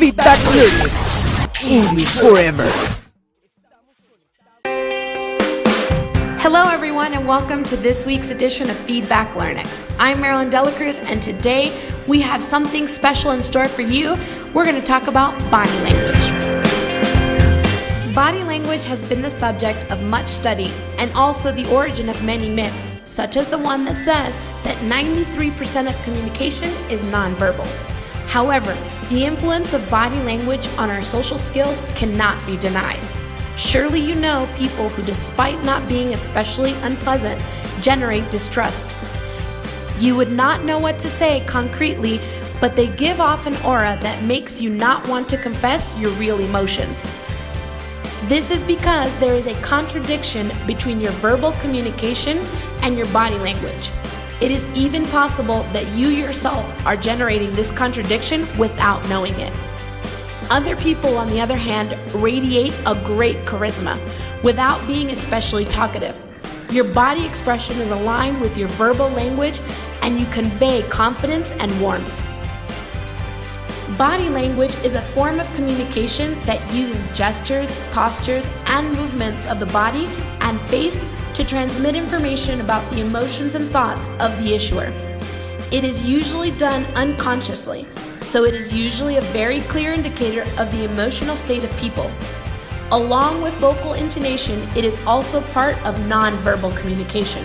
Feedback Learnex. English forever. Hello everyone and welcome to this week's edition of Feedback Learnex. I'm Marilyn Delacruz and today we have something special in store for you. We're going to talk about body language. Body language has been the subject of much study and also the origin of many myths, such as the one that says that 93% of communication is nonverbal. However, the influence of body language on our social skills cannot be denied. Surely you know people who, despite not being especially unpleasant, generate distrust. You would not know what to say concretely, but they give off an aura that makes you not want to confess your real emotions. This is because there is a contradiction between your verbal communication and your body language. It is even possible that you yourself are generating this contradiction without knowing it. Other people, on the other hand, radiate a great charisma without being especially talkative. Your body expression is aligned with your verbal language and you convey confidence and warmth. Body language is a form of communication that uses gestures, postures, and movements of the body and face to transmit information about the emotions and thoughts of the issuer. It is usually done unconsciously, so it is usually a very clear indicator of the emotional state of people. Along with vocal intonation, it is also part of nonverbal communication.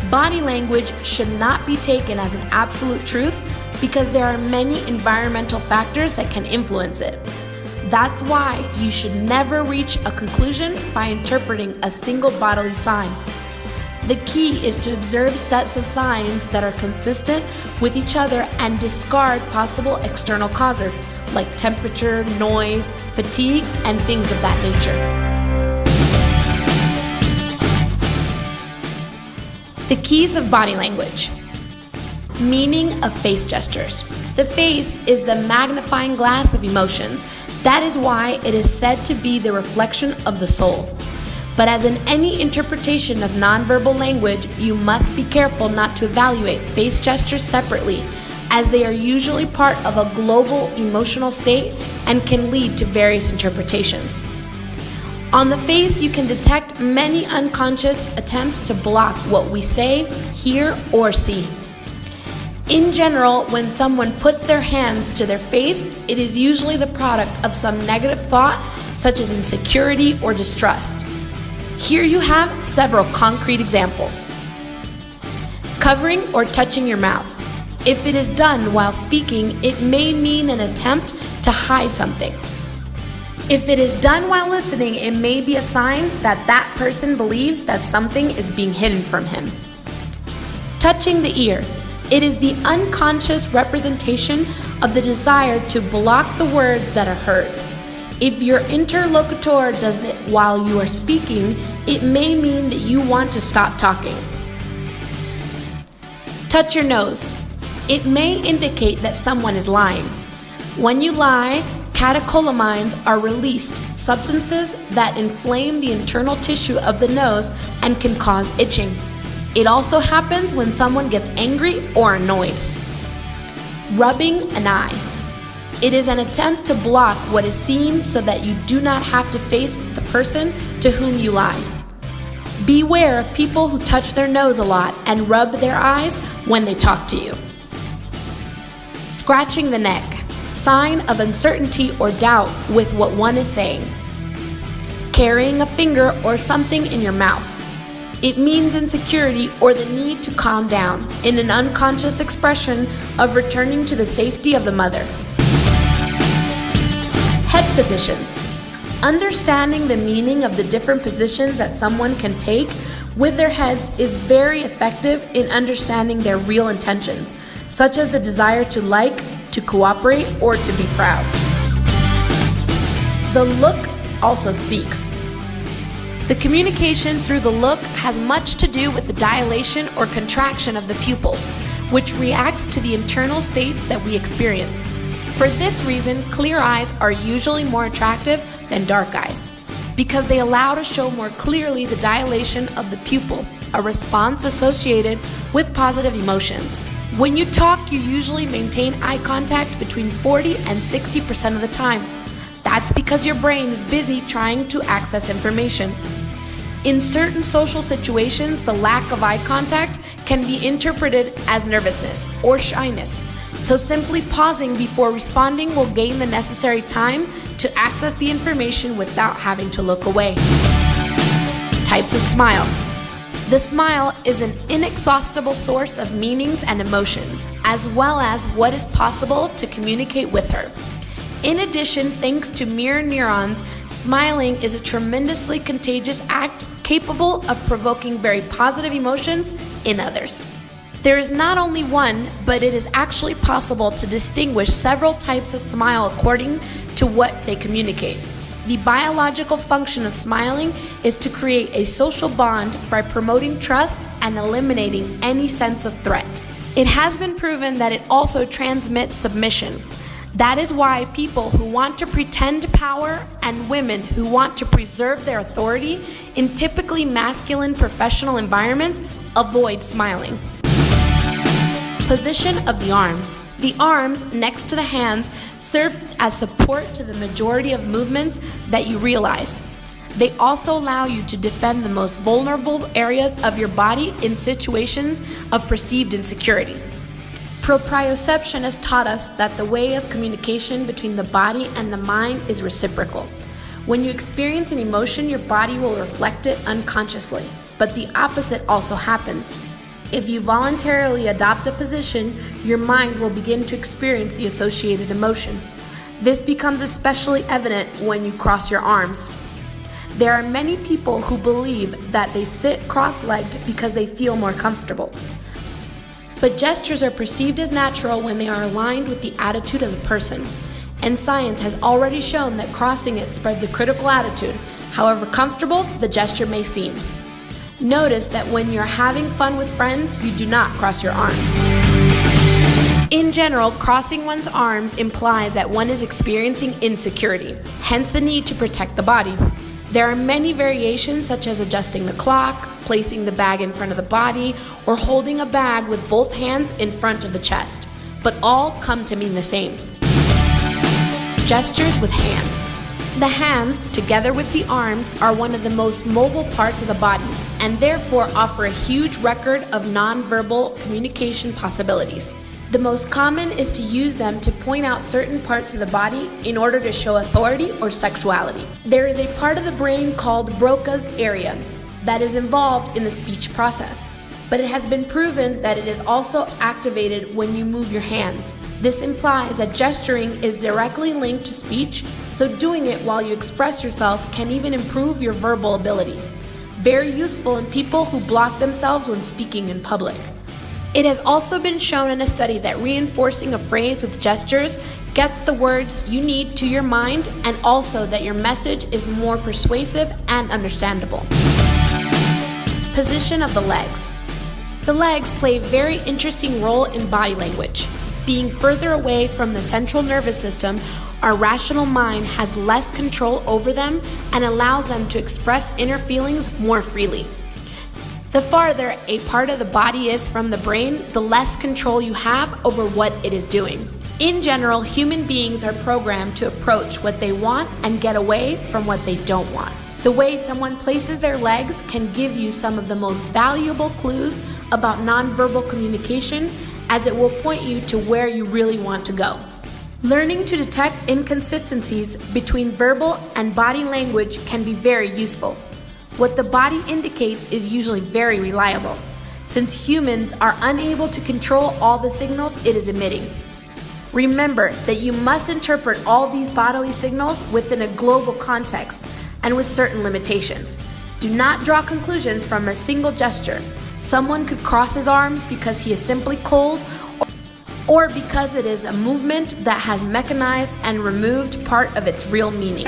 Body language should not be taken as an absolute truth because there are many environmental factors that can influence it. That's why you should never reach a conclusion by interpreting a single bodily sign. The key is to observe sets of signs that are consistent with each other and discard possible external causes like temperature, noise, fatigue, and things of that nature. The keys of body language. Meaning of face gestures. The face is the magnifying glass of emotions. That is why it is said to be the reflection of the soul. But as in any interpretation of nonverbal language, you must be careful not to evaluate face gestures separately, as they are usually part of a global emotional state and can lead to various interpretations. On the face, you can detect many unconscious attempts to block what we say, hear, or see. In general, when someone puts their hands to their face, it is usually the product of some negative thought, such as insecurity or distrust. Here you have several concrete examples. Covering or touching your mouth. If it is done while speaking, it may mean an attempt to hide something. If it is done while listening, it may be a sign that that person believes that something is being hidden from him. Touching the ear. It is the unconscious representation of the desire to block the words that are heard. If your interlocutor does it while you are speaking, it may mean that you want to stop talking. Touch your nose. It may indicate that someone is lying. When you lie, catecholamines are released, substances that inflame the internal tissue of the nose and can cause itching. It also happens when someone gets angry or annoyed. Rubbing an eye. It is an attempt to block what is seen so that you do not have to face the person to whom you lie. Beware of people who touch their nose a lot and rub their eyes when they talk to you. Scratching the neck. Sign of uncertainty or doubt with what one is saying. Carrying a finger or something in your mouth. It means insecurity or the need to calm down, in an unconscious expression of returning to the safety of the mother. Head positions. Understanding the meaning of the different positions that someone can take with their heads is very effective in understanding their real intentions, such as the desire to like, to cooperate, or to be proud. The look also speaks. The communication through the look has much to do with the dilation or contraction of the pupils, which reacts to the internal states that we experience. For this reason, clear eyes are usually more attractive than dark eyes, because they allow to show more clearly the dilation of the pupil, a response associated with positive emotions. When you talk, you usually maintain eye contact between 40 and 60% of the time. That's because your brain is busy trying to access information. In certain social situations, the lack of eye contact can be interpreted as nervousness or shyness. So simply pausing before responding will gain the necessary time to access the information without having to look away. Types of smile. The smile is an inexhaustible source of meanings and emotions, as well as what is possible to communicate with her. In addition, thanks to mirror neurons, smiling is a tremendously contagious act capable of provoking very positive emotions in others. There is not only one, but it is actually possible to distinguish several types of smile according to what they communicate. The biological function of smiling is to create a social bond by promoting trust and eliminating any sense of threat. It has been proven that it also transmits submission. That is why people who want to pretend power and women who want to preserve their authority in typically masculine professional environments avoid smiling. Position of the arms. The arms next to the hands serve as support to the majority of movements that you realize. They also allow you to defend the most vulnerable areas of your body in situations of perceived insecurity. Proprioception has taught us that the way of communication between the body and the mind is reciprocal. When you experience an emotion, your body will reflect it unconsciously, but the opposite also happens. If you voluntarily adopt a position, your mind will begin to experience the associated emotion. This becomes especially evident when you cross your arms. There are many people who believe that they sit cross-legged because they feel more comfortable. But gestures are perceived as natural when they are aligned with the attitude of the person. And science has already shown that crossing it spreads a critical attitude, however comfortable the gesture may seem. Notice that when you're having fun with friends, you do not cross your arms. In general, crossing one's arms implies that one is experiencing insecurity, hence the need to protect the body. There are many variations such as adjusting the clock, placing the bag in front of the body, or holding a bag with both hands in front of the chest, but all come to mean the same. Gestures with hands. The hands, together with the arms, are one of the most mobile parts of the body and therefore offer a huge record of nonverbal communication possibilities. The most common is to use them to point out certain parts of the body in order to show authority or sexuality. There is a part of the brain called Broca's area that is involved in the speech process, but it has been proven that it is also activated when you move your hands. This implies that gesturing is directly linked to speech, so doing it while you express yourself can even improve your verbal ability. Very useful in people who block themselves when speaking in public. It has also been shown in a study that reinforcing a phrase with gestures gets the words you need to your mind, and also that your message is more persuasive and understandable. Position of the legs. The legs play a very interesting role in body language. Being further away from the central nervous system, our rational mind has less control over them and allows them to express inner feelings more freely. The farther a part of the body is from the brain, the less control you have over what it is doing. In general, human beings are programmed to approach what they want and get away from what they don't want. The way someone places their legs can give you some of the most valuable clues about nonverbal communication, as it will point you to where you really want to go. Learning to detect inconsistencies between verbal and body language can be very useful. What the body indicates is usually very reliable, since humans are unable to control all the signals it is emitting. Remember that you must interpret all these bodily signals within a global context and with certain limitations. Do not draw conclusions from a single gesture. Someone could cross his arms because he is simply cold, or because it is a movement that has mechanized and removed part of its real meaning.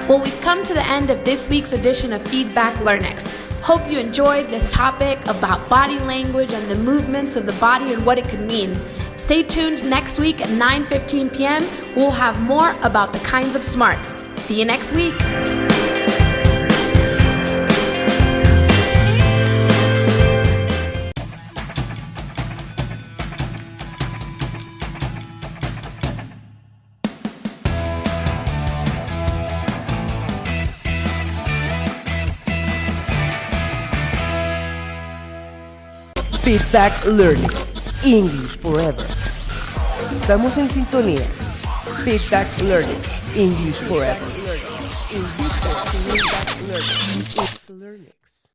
Well, we've come to the end of this week's edition of Feedback Learnex. Hope you enjoyed this topic about body language and the movements of the body and what it could mean. Stay tuned next week at 9:15 p.m. We'll have more about the kinds of smarts. See you next week. Feedback Learnex, English Forever. Estamos en sintonía. Feedback Learnex, English Forever.